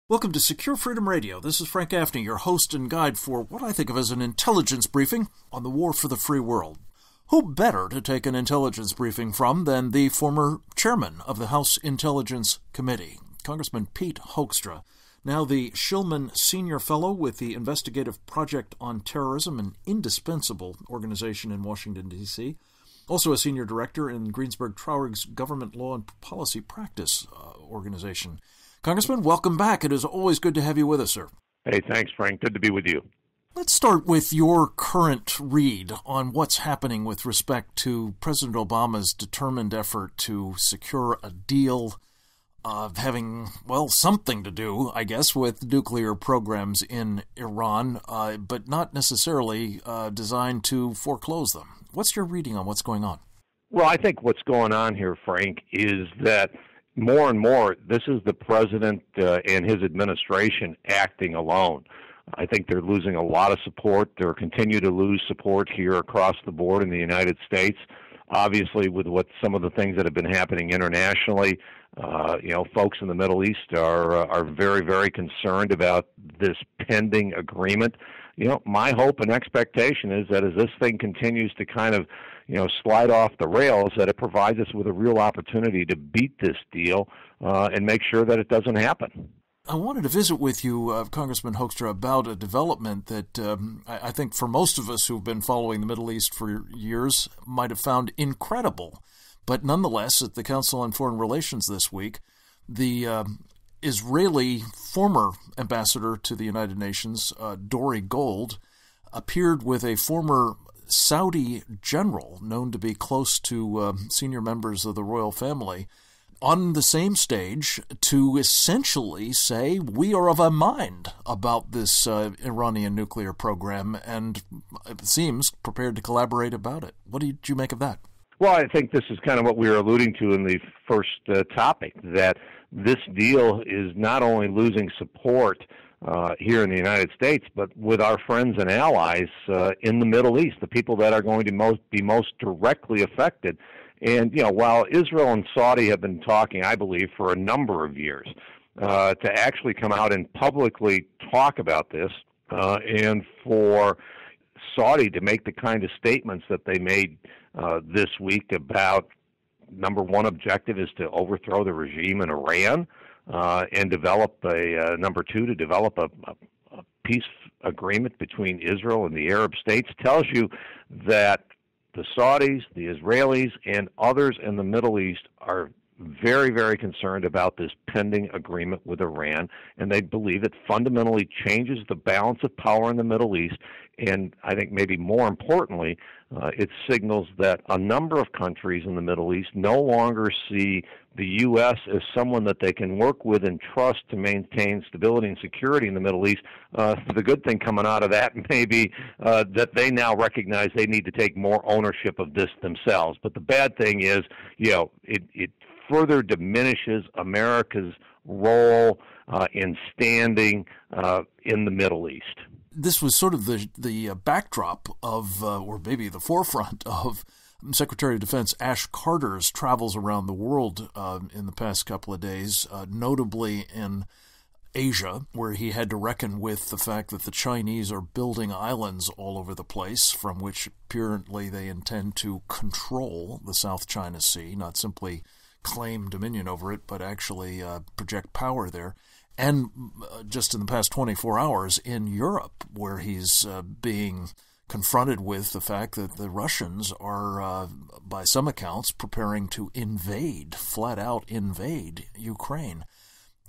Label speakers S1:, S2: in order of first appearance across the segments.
S1: Welcome to Secure Freedom Radio. This is Frank Gaffney, your host and guide for what I think of as an intelligence briefing on the war for the free world. Who better to take an intelligence briefing from than the former chairman of the House Intelligence Committee, Congressman Pete Hoekstra, now the Shillman Senior Fellow with the Investigative Project on Terrorism, an indispensable organization in Washington, D.C., also a senior director in Greensburg-Trauerig's Government Law and Policy Practice organization. Congressman, welcome back. It is always good to have you with us, sir.
S2: Hey, thanks, Frank. Good to be with you.
S1: Let's start with your current read on what's happening with respect to President Obama's determined effort to secure a deal having, something to do, I guess, with nuclear programs in Iran, but not necessarily designed to foreclose them. What's your reading on what's going on?
S2: Well, I think what's going on here, Frank, is that more and more, this is the president and his administration acting alone. I think they're losing a lot of support. They'll continue to lose support here across the board in the United States. Obviously, with what some of the things that have been happening internationally, folks in the Middle East are very, very concerned about this pending agreement. My hope and expectation is that as this thing continues to kind of slide off the rails, that it provides us with a real opportunity to beat this deal and make sure that it doesn't happen.
S1: I wanted to visit with you, Congressman Hoekstra, about a development that I think for most of us who've been following the Middle East for years might have found incredible. But nonetheless, at the Council on Foreign Relations this week, the Israeli former ambassador to the United Nations, Dori Gold, appeared with a former Saudi general known to be close to senior members of the royal family on the same stage to essentially say we are of a mind about this Iranian nuclear program and it seems prepared to collaborate about it. What did you make of that?
S2: Well, I think this is kind of what we were alluding to in the first topic, that this deal is not only losing support here in the United States, but with our friends and allies in the Middle East, the people that are going to be most directly affected. And, while Israel and Saudi have been talking, I believe, for a number of years, to actually come out and publicly talk about this, and for Saudi to make the kind of statements that they made this week about, number one objective is to overthrow the regime in Iran, and develop number two, to develop a peace agreement between Israel and the Arab states, tells you that the Saudis, the Israelis, and others in the Middle East are very, very concerned about this pending agreement with Iran, and they believe it fundamentally changes the balance of power in the Middle East, and I think maybe more importantly, it signals that a number of countries in the Middle East no longer see the U.S. as someone that they can work with and trust to maintain stability and security in the Middle East. The good thing coming out of that may be that they now recognize they need to take more ownership of this themselves. But the bad thing is, it further diminishes America's role in standing in the Middle East.
S1: This was sort of the backdrop of, or maybe the forefront of, Secretary of Defense Ash Carter's travels around the world in the past couple of days, notably in Asia, where he had to reckon with the fact that the Chinese are building islands all over the place from which apparently they intend to control the South China Sea, not simply claim dominion over it, but actually project power there. And just in the past 24 hours in Europe, where he's being confronted with the fact that the Russians are, by some accounts, preparing to flat out invade Ukraine.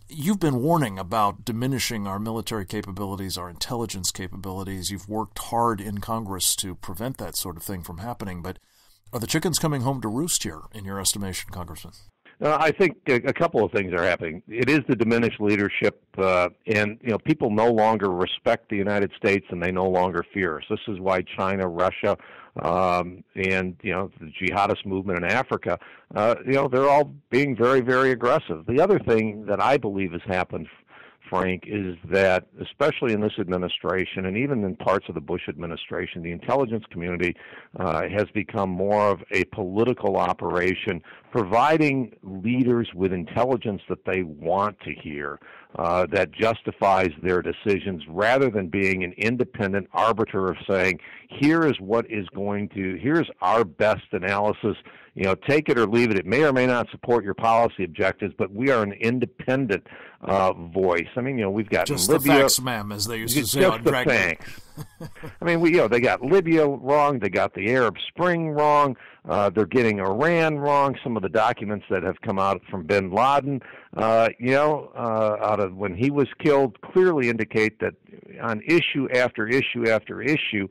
S1: You've been warning about diminishing our military capabilities, our intelligence capabilities. You've worked hard in Congress to prevent that sort of thing from happening. But are the chickens coming home to roost here, in your estimation, Congressman?
S2: I think a couple of things are happening. It is the diminished leadership, and people no longer respect the United States, and they no longer fear us. This is why China, Russia, and the jihadist movement in Africa, they're all being very, very aggressive. The other thing that I believe has happened, Frank, is that especially in this administration and even in parts of the Bush administration, the intelligence community has become more of a political operation, providing leaders with intelligence that they want to hear, that justifies their decisions, rather than being an independent arbiter of saying, here's our best analysis. Take it or leave it. It may or may not support your policy objectives, but we are an independent voice. I mean, we've got
S1: just
S2: Libya,
S1: the facts, ma'am, as they used to say on Dragnet.
S2: Just the facts. I mean, they got Libya wrong. They got the Arab Spring wrong. They're getting Iran wrong. Some of the documents that have come out from bin Laden, out of when he was killed, clearly indicate that on issue after issue after issue,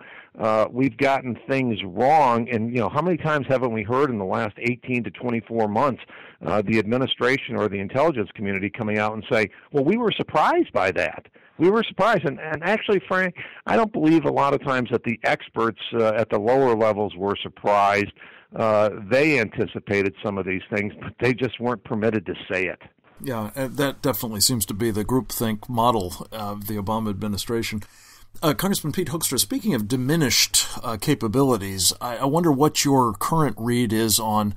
S2: we've gotten things wrong. And, how many times haven't we heard in the last 18 to 24 months the administration or the intelligence community coming out and say, well, we were surprised by that. We were surprised. And actually, Frank, I don't believe a lot of times that the experts at the lower levels were surprised. They anticipated some of these things, but they just weren't permitted to say it.
S1: Yeah, that definitely seems to be the groupthink model of the Obama administration. Congressman Pete Hoekstra, speaking of diminished capabilities, I wonder what your current read is on,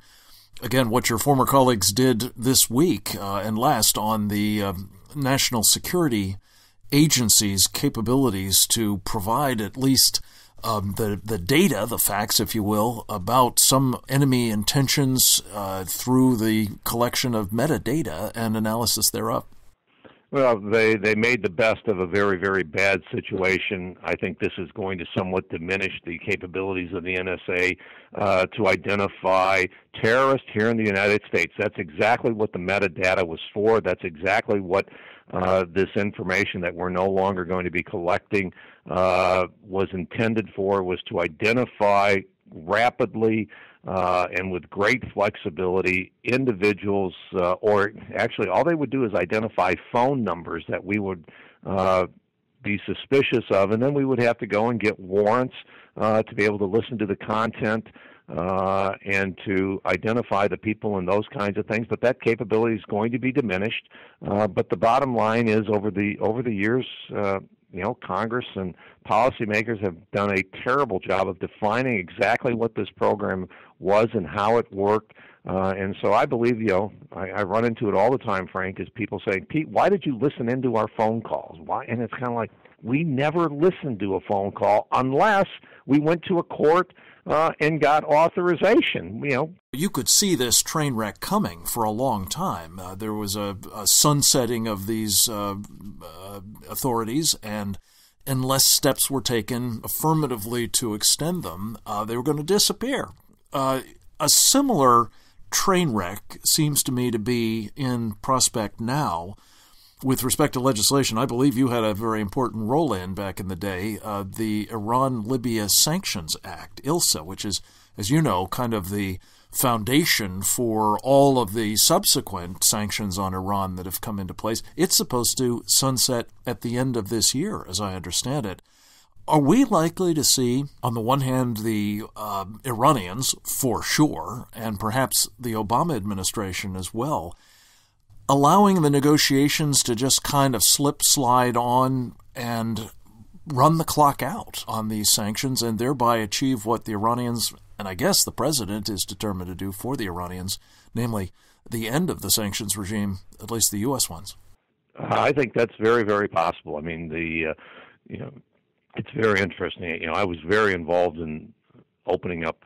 S1: again, what your former colleagues did this week and last on the national security agency's capabilities to provide at least the data, the facts, if you will, about some enemy intentions through the collection of metadata and analysis thereof.
S2: Well, they made the best of a very, very bad situation. I think this is going to somewhat diminish the capabilities of the NSA to identify terrorists here in the United States. That's exactly what the metadata was for. That's exactly what this information that we're no longer going to be collecting was intended for, was to identify rapidly and with great flexibility individuals, or actually all they would do is identify phone numbers that we would be suspicious of, and then we would have to go and get warrants to be able to listen to the content and to identify the people and those kinds of things. But that capability is going to be diminished. But the bottom line is, over the years, Congress and policymakers have done a terrible job of defining exactly what this program was and how it worked. And so I believe, I run into it all the time, Frank, is people saying, Pete, why did you listen into our phone calls? Why? And it's kind of like, we never listened to a phone call unless we went to a court and got authorization.
S1: You could see this train wreck coming for a long time. There was a sunsetting of these authorities, and unless steps were taken affirmatively to extend them, they were going to disappear. A similar train wreck seems to me to be in prospect now. With respect to legislation, I believe you had a very important role in back in the day, the Iran-Libya Sanctions Act, ILSA, which is, as you know, kind of the foundation for all of the subsequent sanctions on Iran that have come into place. It's supposed to sunset at the end of this year, as I understand it. Are we likely to see, on the one hand, the Iranians, for sure, and perhaps the Obama administration as well, allowing the negotiations to just kind of slide on and run the clock out on these sanctions and thereby achieve what the Iranians, and I guess the president is determined to do for the Iranians, namely the end of the sanctions regime, at least the U.S. ones?
S2: I think that's very, very possible. I mean, it's very interesting. I was very involved in opening up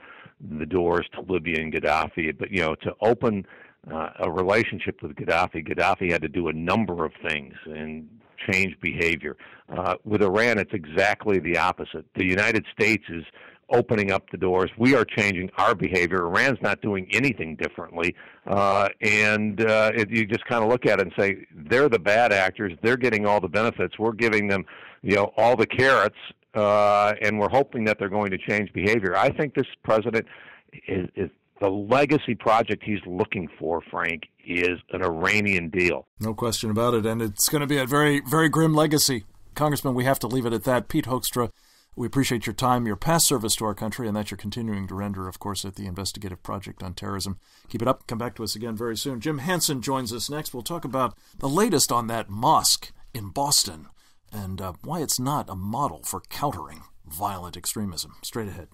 S2: the doors to Libya and Gaddafi, but, to open a relationship with Gaddafi had to do a number of things and change behavior. With Iran, it's exactly the opposite. The United States is opening up the doors. We are changing our behavior. Iran's not doing anything differently. And you just kind of look at it and say, they're the bad actors. They're getting all the benefits. We're giving them, all the carrots, and we're hoping that they're going to change behavior. I think this president is the legacy project he's looking for, Frank, is an Iranian deal.
S1: No question about it, and it's going to be a very, very grim legacy. Congressman, we have to leave it at that. Pete Hoekstra, we appreciate your time, your past service to our country, and that you're continuing to render, of course, at the Investigative Project on Terrorism. Keep it up. Come back to us again very soon. Jim Hansen joins us next. We'll talk about the latest on that mosque in Boston and why it's not a model for countering violent extremism. Straight ahead.